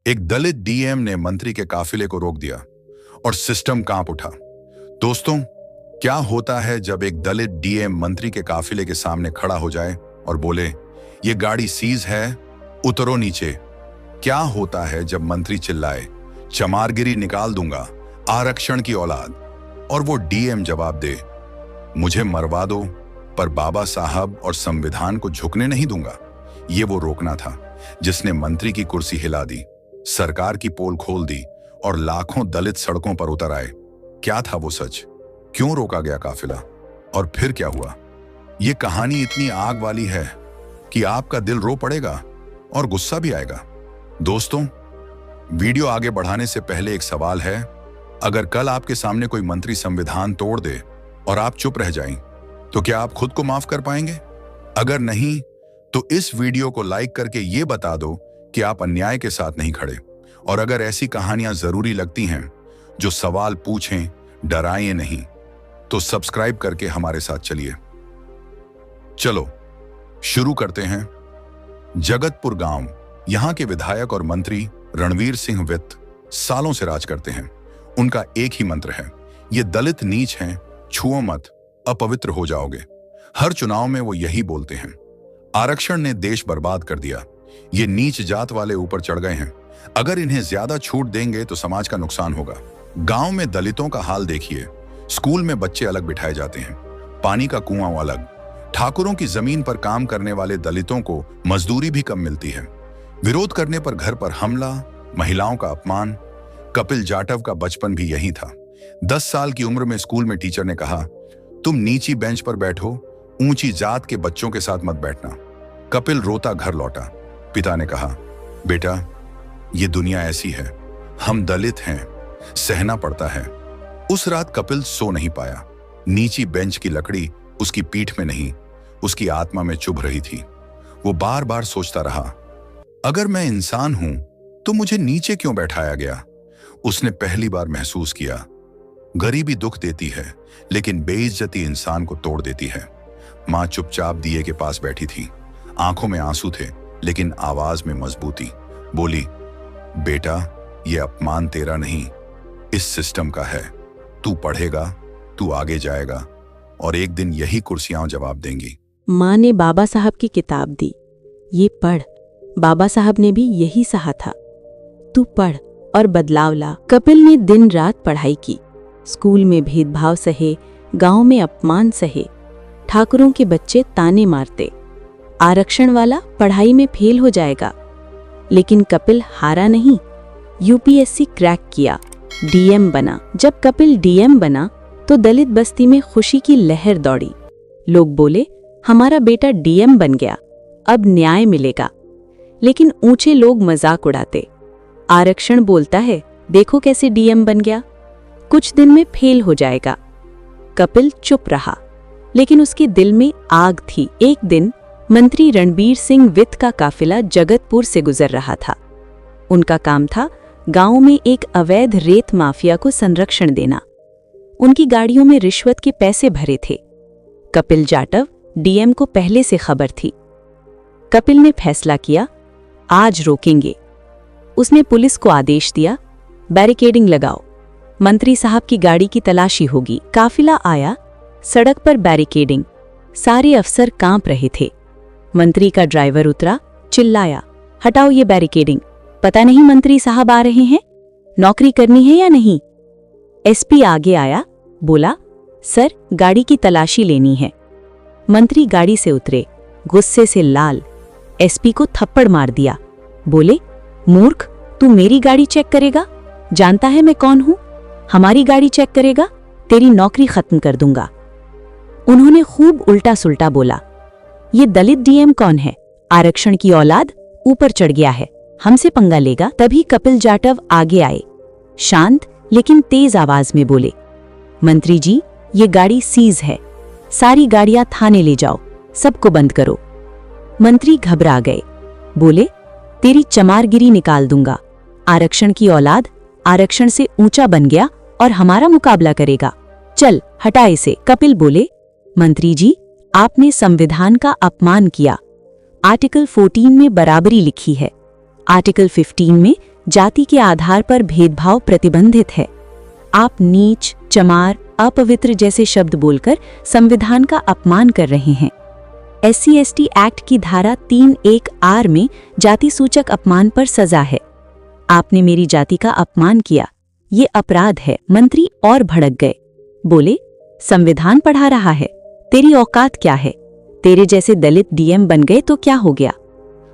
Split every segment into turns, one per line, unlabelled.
एक दलित डीएम ने मंत्री के काफिले को रोक दिया और सिस्टम कांप उठा। दोस्तों, क्या होता है जब एक दलित डीएम मंत्री के काफिले के सामने खड़ा हो जाए और बोले, ये गाड़ी सीज है, उतरो नीचे। क्या होता है जब मंत्री चिल्लाए, चमारगिरी निकाल दूंगा, आरक्षण की औलाद, और वो डीएम जवाब दे, मुझे मरवा दो पर बाबा साहब और संविधान को झुकने नहीं दूंगा। ये वो रोकना था जिसने मंत्री की कुर्सी हिला दी, सरकार की पोल खोल दी और लाखों दलित सड़कों पर उतर आए। क्या था वो सच? क्यों रोका गया काफिला? और फिर क्या हुआ? ये कहानी इतनी आग वाली है कि आपका दिल रो पड़ेगा और गुस्सा भी आएगा। दोस्तों, वीडियो आगे बढ़ाने से पहले एक सवाल है, अगर कल आपके सामने कोई मंत्री संविधान तोड़ दे और आप चुप रह जाएं, तो क्या आप खुद को माफ कर पाएंगे? अगर नहीं, तो इस वीडियो को लाइक करके ये बता दो कि आप अन्याय के साथ नहीं खड़े। और अगर ऐसी कहानियां जरूरी लगती हैं जो सवाल पूछें, डराएं नहीं, तो सब्सक्राइब करके हमारे साथ चलिए। चलो शुरू करते हैं। जगतपुर गांव, यहां के विधायक और मंत्री रणवीर सिंह वित्त सालों से राज करते हैं। उनका एक ही मंत्र है, ये दलित नीच हैं, छुओ मत, अपवित्र हो जाओगे। हर चुनाव में वो यही बोलते हैं। आरक्षण ने देश बर्बाद कर दिया, ये नीच जात वाले ऊपर चढ़ गए हैं, अगर इन्हें ज्यादा छूट देंगे तो समाज का नुकसान होगा। गांव में दलितों का हाल देखिए, स्कूल में बच्चे अलग बिठाए जाते हैं, पानी का कुआं अलग। ठाकुरों की जमीन पर काम करने वाले दलितों को मजदूरी भी कम मिलती है। विरोध करने पर घर पर हमला, महिलाओं का अपमान। कपिल जाटव का बचपन भी यही था। 10 साल की उम्र में स्कूल में टीचर ने कहा, तुम नीची बेंच पर बैठो, ऊंची जात के बच्चों के साथ मत बैठना। कपिल रोता घर लौटा। पिता ने कहा, बेटा, ये दुनिया ऐसी है, हम दलित हैं, सहना पड़ता है। उस रात कपिल सो नहीं पाया। नीची बेंच की लकड़ी उसकी पीठ में नहीं, उसकी आत्मा में चुभ रही थी। वो बार बार सोचता रहा, अगर मैं इंसान हूं तो मुझे नीचे क्यों बैठाया गया? उसने पहली बार महसूस किया, गरीबी दुख देती है, लेकिन बेइज्जती इंसान को तोड़ देती है। मां चुपचाप दिए के पास बैठी थी, आंखों में आंसू थे, लेकिन आवाज में मजबूती। बोली, बेटा, ये अपमान तेरा नहीं, इस सिस्टम का है। तू पढ़ेगा, तू आगे जाएगा, और एक दिन यही कुर्सियां जवाब देंगी।
माँ ने बाबा साहब की किताब दी, ये पढ़। बाबा साहब ने भी यही सहा था, तू पढ़ और बदलाव ला। कपिल ने दिन रात पढ़ाई की, स्कूल में भेदभाव सहे, गांव में अपमान सहे, ठाकुरों के बच्चे ताने मारते, आरक्षण वाला पढ़ाई में फेल हो जाएगा। लेकिन कपिल हारा नहीं, यूपीएससी क्रैक किया, डीएम बना। जब कपिल डीएम बना तो दलित बस्ती में खुशी की लहर दौड़ी। लोग बोले, हमारा बेटा डीएम बन गया, अब न्याय मिलेगा। लेकिन ऊंचे लोग मजाक उड़ाते, आरक्षण बोलता है, देखो कैसे डीएम बन गया, कुछ दिन में फेल हो जाएगा। कपिल चुप रहा, लेकिन उसके दिल में आग थी। एक दिन मंत्री रणबीर सिंह वित्त का काफिला जगतपुर से गुजर रहा था। उनका काम था गांव में एक अवैध रेत माफिया को संरक्षण देना। उनकी गाड़ियों में रिश्वत के पैसे भरे थे। कपिल जाटव डीएम को पहले से खबर थी। कपिल ने फैसला किया, आज रोकेंगे। उसने पुलिस को आदेश दिया, बैरिकेडिंग लगाओ, मंत्री साहब की गाड़ी की तलाशी होगी। काफिला आया, सड़क पर बैरिकेडिंग, सारे अफसर कांप रहे थे। मंत्री का ड्राइवर उतरा, चिल्लाया, हटाओ ये बैरिकेडिंग, पता नहीं मंत्री साहब आ रहे हैं, नौकरी करनी है या नहीं। एसपी आगे आया, बोला, सर, गाड़ी की तलाशी लेनी है। मंत्री गाड़ी से उतरे, गुस्से से लाल। एसपी को थप्पड़ मार दिया, बोले, मूर्ख, तू मेरी गाड़ी चेक करेगा? जानता है मैं कौन हूं? हमारी गाड़ी चेक करेगा, तेरी नौकरी खत्म कर दूंगा। उन्होंने खूब उल्टा सुल्टा बोला, ये दलित डीएम कौन है? आरक्षण की औलाद, ऊपर चढ़ गया है, हमसे पंगा लेगा। तभी कपिल जाटव आगे आए, शांत लेकिन तेज आवाज में बोले, मंत्री जी, ये गाड़ी सीज है, सारी गाड़ियां थाने ले जाओ, सबको बंद करो। मंत्री घबरा गए, बोले, तेरी चमारगिरी निकाल दूंगा। आरक्षण की औलाद आरक्षण से ऊंचा बन गया और हमारा मुकाबला करेगा, चल हटा इसे। कपिल बोले, मंत्री जी, आपने संविधान का अपमान किया। आर्टिकल 14 में बराबरी लिखी है, आर्टिकल 15 में जाति के आधार पर भेदभाव प्रतिबंधित है। आप नीच, चमार, अपवित्र जैसे शब्द बोलकर संविधान का अपमान कर रहे हैं। SC/ST एक्ट की धारा 3(1)R में जाति सूचक अपमान पर सजा है। आपने मेरी जाति का अपमान किया, ये अपराध है। मंत्री और भड़क गए, बोले, संविधान पढ़ा रहा है, तेरी औकात क्या है? तेरे जैसे दलित DM बन गए तो क्या हो गया?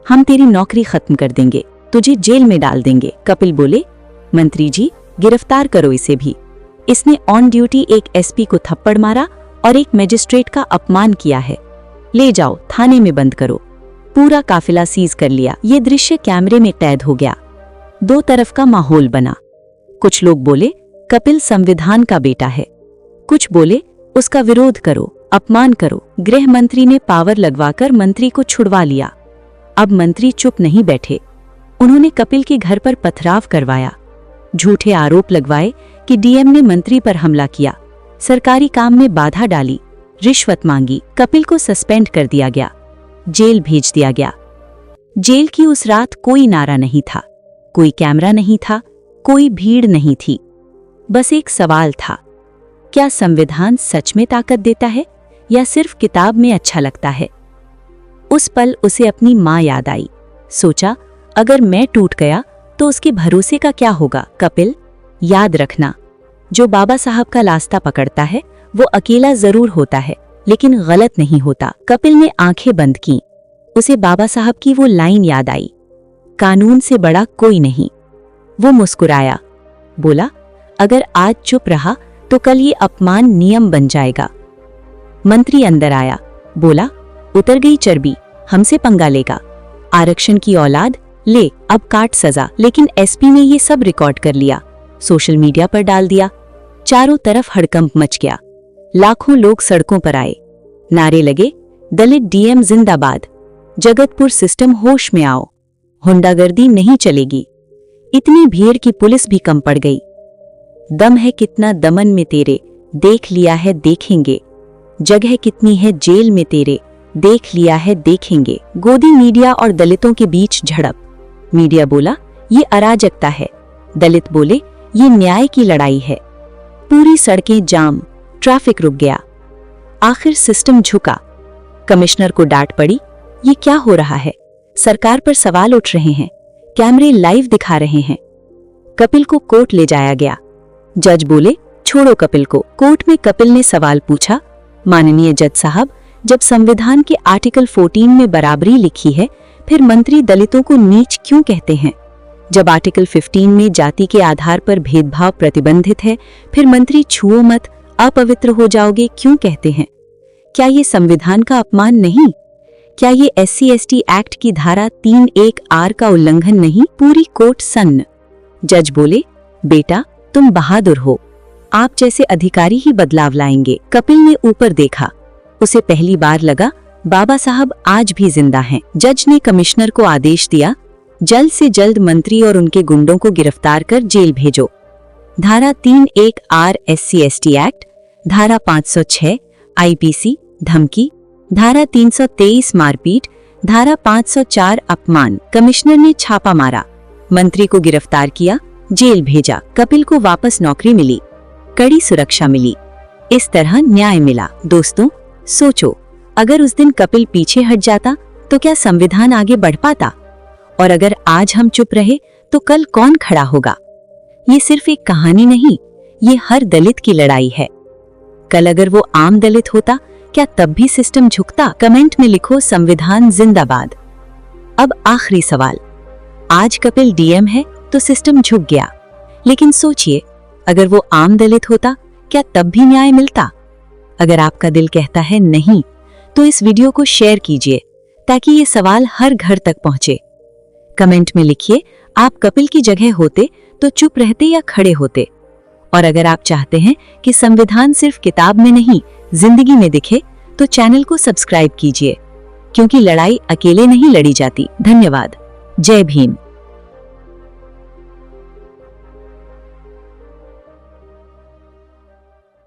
हम तेरी नौकरी खत्म कर देंगे, तुझे जेल में डाल देंगे। कपिल बोले, मंत्री जी, गिरफ्तार करो इसे भी। इसने ऑन ड्यूटी एक SP को थप्पड़ मारा और एक मजिस्ट्रेट का अपमान किया है। ले जाओ, थाने में बंद करो। पूरा काफिला सीज कर लिया। ये दृश्य कैमरे में कैद हो गया। दो तरफ का माहौल बना। कुछ लोग बोले, कपिल संविधान का बेटा है। कुछ बोले, उसका विरोध करो, अपमान करो। गृह मंत्री ने पावर लगवाकर मंत्री को छुड़वा लिया। अब मंत्री चुप नहीं बैठे। उन्होंने कपिल के घर पर पथराव करवाया, झूठे आरोप लगवाए कि DM ने मंत्री पर हमला किया, सरकारी काम में बाधा डाली, रिश्वत मांगी। कपिल को सस्पेंड कर दिया गया, जेल भेज दिया गया। जेल की उस रात कोई नारा नहीं था, कोई कैमरा नहीं था, कोई भीड़ नहीं थी। बस एक सवाल था, क्या संविधान सच में ताकत देता है या सिर्फ किताब में अच्छा लगता है? उस पल उसे अपनी माँ याद आई। सोचा, अगर मैं टूट गया तो उसके भरोसे का क्या होगा? कपिल, याद रखना, जो बाबा साहब का रास्ता पकड़ता है वो अकेला जरूर होता है, लेकिन गलत नहीं होता। कपिल ने आंखें बंद की। उसे बाबा साहब की वो लाइन याद आई, कानून से बड़ा कोई नहीं। वो मुस्कुराया, बोला, अगर आज चुप रहा तो कल ये अपमान नियम बन जाएगा। मंत्री अंदर आया, बोला, उतर गई चर्बी, हमसे पंगा लेगा। आरक्षण की औलाद, ले अब काट सजा। लेकिन SP ने ये सब रिकॉर्ड कर लिया, सोशल मीडिया पर डाल दिया। चारों तरफ हड़कंप मच गया। लाखों लोग सड़कों पर आए, नारे लगे, दलित DM जिंदाबाद, जगतपुर सिस्टम होश में आओ, हुंडागर्दी नहीं चलेगी। इतनी भीड़ की पुलिस भी कम पड़ गई। दम है कितना दमन में तेरे, देख लिया है देखेंगे। जगह कितनी है जेल में तेरे, देख लिया है देखेंगे। गोदी मीडिया और दलितों के बीच झड़प। मीडिया बोला, ये अराजकता है। दलित बोले, ये न्याय की लड़ाई है। पूरी सड़कें जाम, ट्रैफिक रुक गया। आखिर सिस्टम झुका। कमिश्नर को डांट पड़ी, ये क्या हो रहा है? सरकार पर सवाल उठ रहे हैं, कैमरे लाइव दिखा रहे हैं। कपिल को कोर्ट ले जाया गया। जज बोले, छोड़ो कपिल को। कोर्ट में कपिल ने सवाल पूछा, माननीय जज साहब, जब संविधान के आर्टिकल 14 में बराबरी लिखी है, फिर मंत्री दलितों को नीच क्यों कहते हैं? जब आर्टिकल 15 में जाति के आधार पर भेदभाव प्रतिबंधित है, फिर मंत्री छुओ मत, अपवित्र हो जाओगे क्यों कहते हैं? क्या ये संविधान का अपमान नहीं? क्या ये SC/ST एक्ट की धारा 3(1)R का उल्लंघन नहीं? पूरी कोर्ट सन्न। जज बोले, बेटा तुम बहादुर हो, आप जैसे अधिकारी ही बदलाव लाएंगे। कपिल ने ऊपर देखा। उसे पहली बार लगा, बाबा साहब आज भी जिंदा हैं। जज ने कमिश्नर को आदेश दिया, जल्द से जल्द मंत्री और उनके गुंडों को गिरफ्तार कर जेल भेजो। धारा 3(1)R SC/ST एक्ट, धारा 506 IPC धमकी, धारा 323 मारपीट, धारा 504 अपमान। कमिश्नर ने छापा मारा, मंत्री को गिरफ्तार किया, जेल भेजा। कपिल को वापस नौकरी मिली, कड़ी सुरक्षा मिली। इस तरह न्याय मिला। दोस्तों सोचो, अगर उस दिन कपिल पीछे हट जाता तो क्या संविधान आगे बढ़ पाता? और अगर आज हम चुप रहे तो कल कौन खड़ा होगा? ये सिर्फ एक कहानी नहीं, ये हर दलित की लड़ाई है। कल अगर वो आम दलित होता, क्या तब भी सिस्टम झुकता? कमेंट में लिखो संविधान जिंदाबाद। अब आखिरी सवाल, आज कपिल DM है तो सिस्टम झुक गया, लेकिन सोचिए अगर वो आम दलित होता, क्या तब भी न्याय मिलता? अगर आपका दिल कहता है नहीं, तो इस वीडियो को शेयर कीजिए ताकि ये सवाल हर घर तक पहुंचे। कमेंट में लिखिए, आप कपिल की जगह होते तो चुप रहते या खड़े होते? और अगर आप चाहते हैं कि संविधान सिर्फ किताब में नहीं, जिंदगी में दिखे, तो चैनल को सब्सक्राइब कीजिए, क्योंकि लड़ाई अकेले नहीं लड़ी जाती। धन्यवाद। जय भीम।